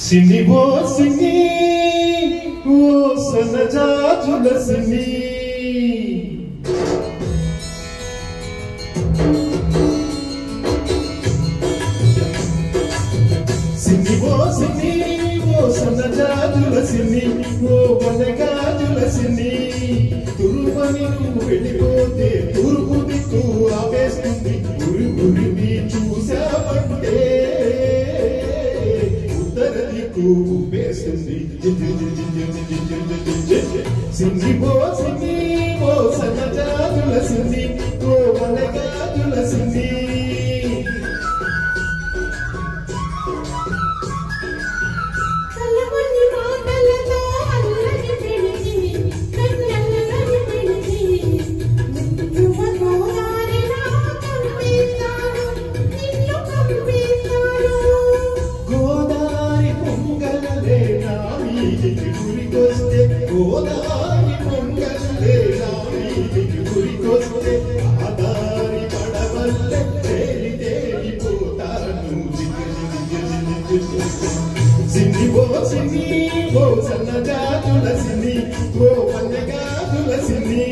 సిని ఓ సిని ఓ సనజాజుల సిని సిని ఓ సిని ఓ సనజాజుల సిని ఓ వనగాజుల సిని తురుమని నువ్వు వెళ్ళిపోతే తూర్పు దిక్కు ఆవేస్తుంది గురి గురిని చూసావంటే ఉత్తర దిక్కు ఊపేస్తుంది సిని ఓ సన్నజాజుల సిని ఓ వనగాజుల సిని గోదారి పొంగల్లే నామీదికి గురికొస్తే ఆదారి పడవల్లే తేలి తేలిపోతాను సిని ఓ సన్నజాజుల సిని ఓ వనగాజుల సిని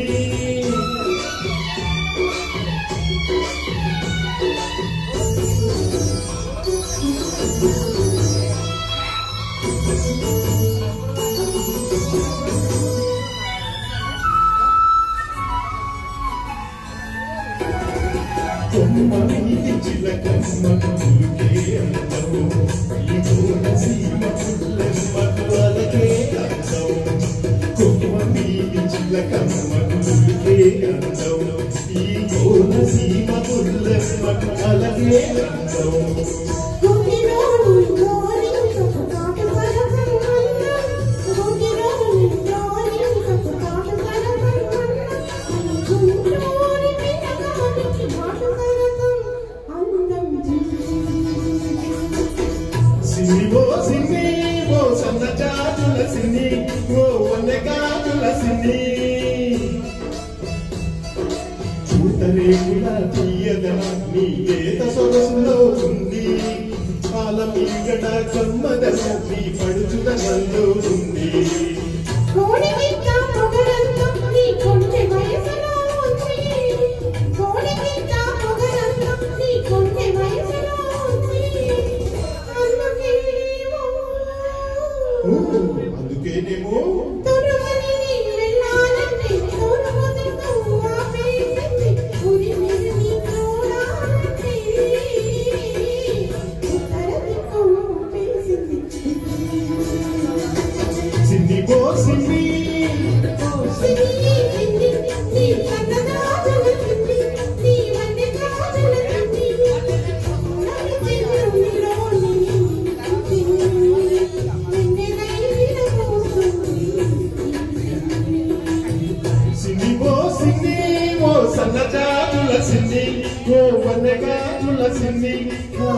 కొమ్మని చిలకమ్మ పులుకే అందము ఈ కోనసీమ పుల్లమ్మలకే అందము కొమ్మని చిలకమ్మ పులుకే అందము ఈ కోనసీమ పుల్లమ్మలకే అందము సిని ఓ సన్నజాజుల సిని ఓ వనగాజుల సిని చూతరేకుల తీయదన నీ ఏత సొగసులో ఉంది పాల మీగడ కమ్మదన నీ పడుచుదనంలో ఉంది అందుకేనేమో సిని ఓ సిని సన్నజాజుల సిని ఓ వనగాజుల సిని ఓ